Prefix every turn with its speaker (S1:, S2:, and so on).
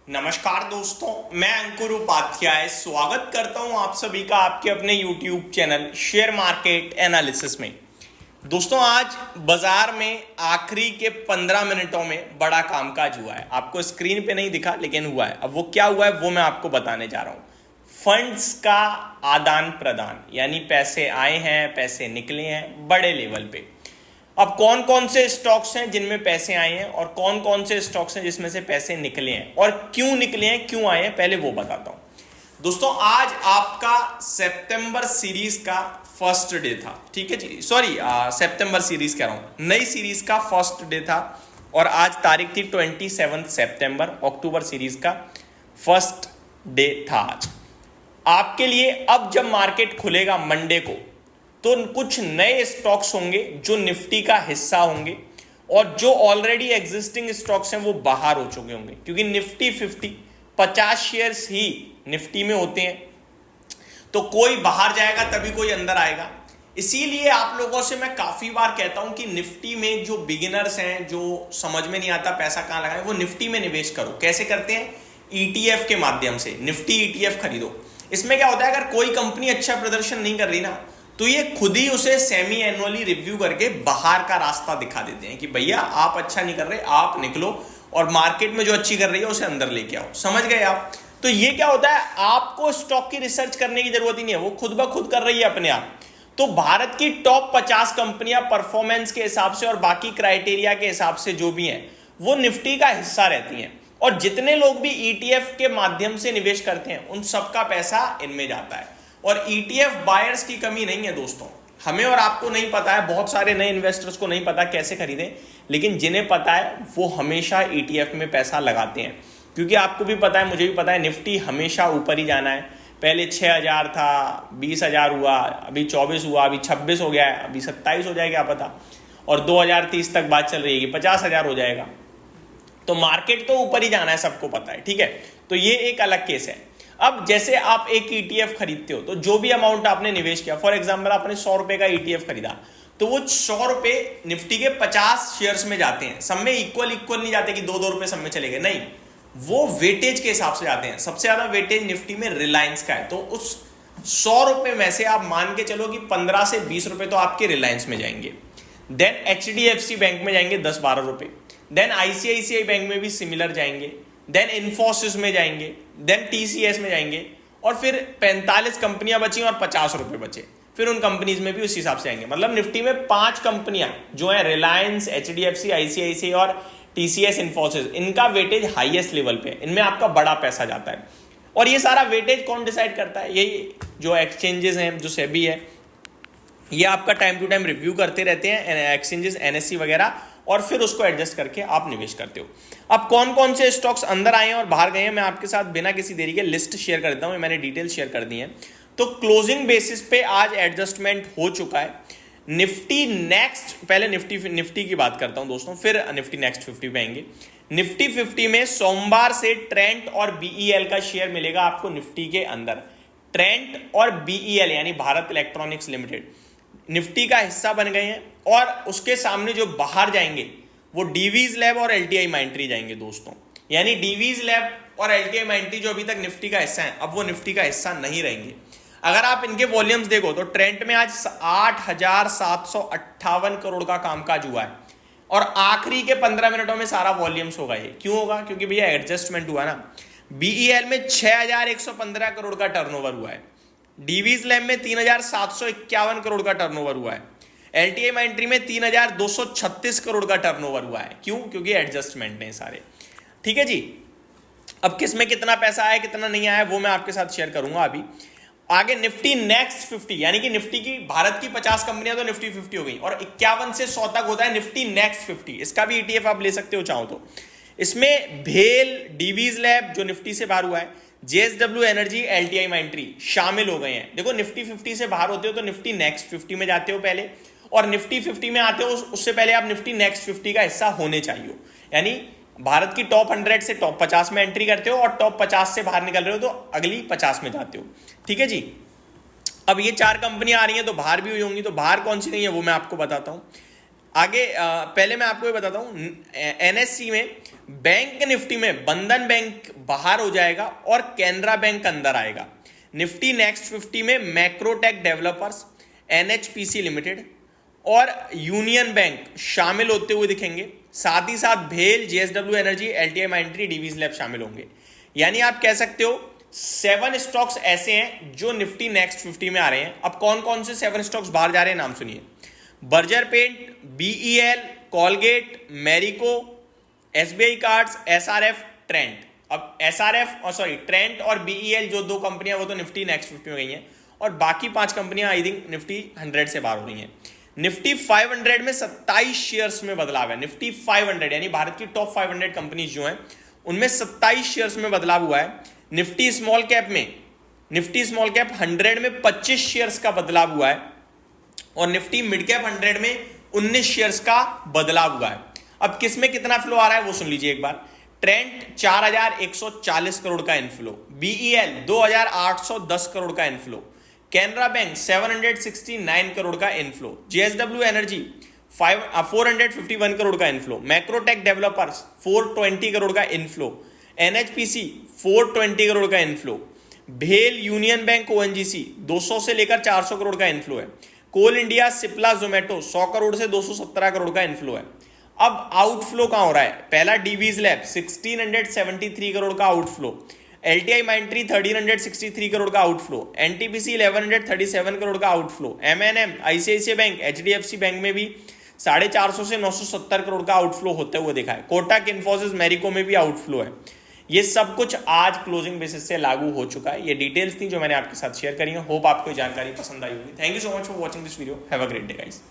S1: नमस्कार दोस्तों, मैं अंकुर उपाध्याय स्वागत करता हूं आप सभी का आपके अपने YouTube channel share market analysis में। दोस्तों, आज बाजार में आखिरी के 15 मिनटों में बड़ा कामकाज हुआ है। आपको स्क्रीन पे नहीं दिखा लेकिन हुआ है। अब वो क्या हुआ है वो मैं आपको बताने जा रहा हूं। फंड्स का आदान प्रदान, यानी पैसे आए हैं, पैसे निकले हैं बड़े लेवल पे। अब कौन कौन से स्टॉक्स हैं जिनमें पैसे आए हैं और कौन कौन से स्टॉक्स हैं जिसमें से पैसे निकले हैं और क्यों निकले हैं, क्यों आए हैं, पहले वो बताता हूं। दोस्तों, आज आपका सितंबर सीरीज का फर्स्ट डे था। ठीक है जी, सॉरी, सितंबर सीरीज कह रहा हूं, नई सीरीज का फर्स्ट डे था और आज तारीख थी 27 सितंबर। अक्टूबर सीरीज का फर्स्ट डे था आज आपके लिए। अब जब मार्केट खुलेगा मंडे को तो कुछ नए स्टॉक्स होंगे जो निफ्टी का हिस्सा होंगे और जो ऑलरेडी एग्जिस्टिंग स्टॉक्स हैं वो बाहर हो चुके होंगे, क्योंकि निफ्टी 50 शेयर्स ही निफ्टी में होते हैं। तो कोई बाहर जाएगा तभी कोई अंदर आएगा। इसीलिए आप लोगों से मैं काफी बार कहता हूं कि निफ्टी में जो बिगिनर्स हैं, जो समझ में नहीं आता पैसा कहां लगाएं, वो निफ्टी में निवेश करो। कैसे करते हैं? ईटीएफ के माध्यम से निफ्टी ईटीएफ खरीदो। इसमें क्या होता है, अगर कोई कंपनी अच्छा प्रदर्शन नहीं कर रही ना तो ये खुद ही उसे सेमी एनुअली रिव्यू करके बाहर का रास्ता दिखा देते हैं कि भैया आप अच्छा नहीं कर रहे, आप निकलो और मार्केट में जो अच्छी कर रही है उसे अंदर लेके आओ। समझ गए आप? तो ये क्या होता है, आपको स्टॉक की रिसर्च करने की जरूरत ही नहीं है, वो खुद ब खुद कर रही है अपने आप। तो भारत की टॉप 50 कंपनियां परफॉर्मेंस के हिसाब से और बाकी क्राइटेरिया के हिसाब से जो भी हैं वो निफ्टी का हिस्सा रहती हैं। और जितने लोग भी ईटीएफ के माध्यम से निवेश करते हैं उन सबका पैसा इनमें जाता है। और ईटीएफ बायर्स की कमी नहीं है दोस्तों। हमें और आपको नहीं पता है, बहुत सारे नए इन्वेस्टर्स को नहीं पता कैसे खरीदें, लेकिन जिन्हें पता है वो हमेशा ईटीएफ में पैसा लगाते हैं। क्योंकि आपको भी पता है, मुझे भी पता है, निफ्टी हमेशा ऊपर ही जाना है। पहले 6000 था, 20000 हुआ, अभी 24 हुआ, अभी 26 हो गया है, अभी 27 हो जाएगा क्या पता, और 2030 तक बात चल रही है कि 50,000 हो जाएगा। तो मार्केट तो ऊपर ही जाना है, सबको पता है। ठीक है, तो ये एक अलग केस है। अब जैसे आप एक ईटीएफ खरीदते हो तो जो भी अमाउंट आपने निवेश किया, फॉर एग्जांपल आपने 100 रुपए का ईटीएफ खरीदा, तो वो 100 रुपए निफ्टी के 50 शेयर्स में जाते हैं। सब में इक्वल नहीं जाते कि 2-2 रुपए सब में चले गए, नहीं, वो वेटेज के हिसाब से जाते हैं। सबसे ज्यादा वेटेज निफ्टी में रिलायंस का है। तो उस 100 रुपए में से आप मान के चलो कि 15 से 20 रुपए तो आपके रिलायंस में जाएंगे। देन एचडीएफसी बैंक में जाएंगे 10-12 रुपए। देन आईसीआईसीआई बैंक में भी सिमिलर जाएंगे। देन इन्फोसिस में जाएंगे, देन टीसीएस में जाएंगे, और फिर 45 कंपनियां बची और 50 रुपए बचे, फिर उन कंपनीज में भी उस हिसाब से आएंगे। मतलब निफ्टी में 5 कंपनियां जो है, रिलायंस, एचडीएफसी, आईसीआईसीआई और टीसीएस, इन्फोसिस, इनका वेटेज हाईएस्ट लेवल पे, इनमें आपका बड़ा पैसा जाता है। और ये सारा वेटेज कौन डिसाइड करता है? यही जो एक्सचेंजेस हैं, जो सेबी है, ये आपका टाइम टू टाइम रिव्यू करते रहते हैं, एक्सचेंजेस, एनएससी वगैरह, और फिर उसको एडजस्ट करके आप निवेश करते हो। अब कौन कौन से स्टॉक्स अंदर आए हैं और बाहर गए हैं, मैं आपके साथ बिना किसी देरी के लिस्ट शेयर कर देता हूं। मैंने डिटेल शेयर कर दी है। तो क्लोजिंग बेसिस पे आज एडजस्टमेंट हो चुका है। निफ्टी नेक्स्ट, पहले निफ्टी की बात करता हूं दोस्तों, फिर निफ्टी नेक्स्ट 50 पे आएंगे। निफ्टी 50 में सोमवार से ट्रेंट और बीईएल का शेयर मिलेगा आपको निफ्टी के अंदर। ट्रेंट और बीईएल यानी भारत इलेक्ट्रॉनिक्स लिमिटेड निफ्टी का हिस्सा बन गए हैं, और उसके सामने जो बाहर जाएंगे वो डीवीज लैब और एलटीआई माइंट्री जाएंगे दोस्तों। यानी डीवीज लैब और एलटीआई माइंट्री जो अभी तक निफ्टी का हिस्सा है, अब वो निफ्टी का हिस्सा नहीं रहेंगे। अगर आप इनके वॉल्यूम्स देखो तो ट्रेंट में आज 8,758 करोड़ का कामकाज हुआ है, और आखिरी के 15 मिनटों में सारा वॉल्यूम्स होगा। ये क्यों होगा? क्योंकि भैया एडजस्टमेंट हुआ ना। बीईएल में 6,115 करोड़ का टर्नओवर हुआ है। डीवीज लैब में 3,751 करोड़ का टर्नओवर हुआ है। एलटीआई माइंट्री में 3,236 करोड़ का टर्नओवर हुआ है। क्यों? क्योंकि एडजस्टमेंट ने सारे। ठीक है जी। अब किस में कितना पैसा आया, कितना नहीं आया, वो मैं आपके साथ शेयर करूंगा अभी आगे। निफ्टी नेक्स्ट 50, यानी कि निफ्टी की भारत की 50 कंपनियां तो निफ्टी 50 हो गई, और 51 से 100 तक होता है निफ्टी नेक्स्ट 50। इसका भी ईटीएफ आप ले सकते हो चाहो तो। इसमें भेल, डीवीज लैब जो निफ्टी से बाहर हुआ है, जेएसडब्ल्यू एनर्जी, एलटीआई माइंट्री शामिल हो गए हैं। देखो, निफ्टी 50 से बाहर होते हो तो निफ्टी नेक्स्ट 50 में जाते हो पहले, और निफ्टी 50 में आते हो उससे पहले आप निफ्टी नेक्स्ट 50 का हिस्सा होने चाहिए। यानी भारत की टॉप 100 से टॉप 50 में एंट्री करते हो, और टॉप 50 से बाहर निकल रहे हो तो अगली 50 में जाते हो। ठीक है जी। अब ये 4 कंपनियां आ रही हैं तो बाहर भी हुई होंगी, तो बाहर कौन सी नहीं है वो मैं आपको बताता हूं। आगे पहले मैं आपको ये बताता हूं, एनएससी में बैंक निफ्टी में बंधन बैंक बाहर हो जाएगा और कैनरा बैंक अंदर आएगा। निफ्टी नेक्स्ट 50 में मैक्रोटेक डेवलपर्स, एनएचपीसी लिमिटेड और यूनियन बैंक शामिल होते हुए दिखेंगे। साथ ही साथ भेल, JSW energy, LTI माइंट्री, Divi's lab शामिल होंगे। यानी आप कह सकते हो 7 स्टॉक्स ऐसे हैं जो निफ्टी नेक्स्ट 50 में आ रहे हैं। अब कौन कौन से 7 स्टॉक्स बाहर जा रहे हैं, नाम सुनिए। Berger paint, BEL, Colgate, Marico, SBI cards, SRF, Trent. अब ट्रेंट और बीईएल जो 2 कंपनियां वो तो निफ्टी नेक्स्ट 50 में गई हैं और बाकी 5 कंपनियां आई थिंक निफ्टी 100 से बाहर हो रही हैं। निफ्टी 500 में 27 शेयर्स में बदलाव है। निफ्टी 500 यानी भारत की टॉप 500 कंपनीज जो हैं उनमें 27 शेयर्स में बदलाव हुआ है। निफ्टी स्मॉल कैप 100 में 25 शेयर्स का बदलाव हुआ है और निफ्टी मिड कैप 100 में 19 शेयर्स का बदलाव हुआ है। अब किस में कितना फ्लो आ रहा है वो सुन लीजिए एक बार। ट्रेंट 4140 करोड़ का इनफ्लो, बीईएल 2810 करोड़ का इनफ्लो, कैनरा बैंक 769 करोड़ का इनफ्लो, जेएसडब्ल्यू एनर्जी 451 करोड़ का इनफ्लो, मैक्रोटेक डेवलपर्स 420 करोड़ का इनफ्लो, एनएचपीसी 420 करोड़ का इनफ्लो, भेल, यूनियन बैंक, ओएनजीसी 200 से लेकर 400 करोड़ का इनफ्लो है। कोल इंडिया, सिप्ला, जोमेटो 100 करोड़ से 217 करोड़ का इनफ्लो है। अब आउटफ्लो कहां हो रहा है? पहला डीवीज लैब 1673 करोड़ का आउटफ्लो, एलटीआई माइंट्री 1363 करोड़ का आउटफ्लो, एनटीपीसी 1137 करोड़ का outflow, MNM, ICICI bank, HDFC bank में भी 450 से 970 करोड़ का आउटफ्लो होते हुए देखा है। कोटक, इन्फोसिस, मैरिको में भी आउटफ्लो है। ये सब कुछ आज क्लोजिंग बेसिस से लागू हो चुका है। ये डिटेल्स थी जो मैंने आपके साथ शेयर करी है। होप आपको जानकारी पसंद आई होगी। Thank you so much for watching this video. Have a great day guys.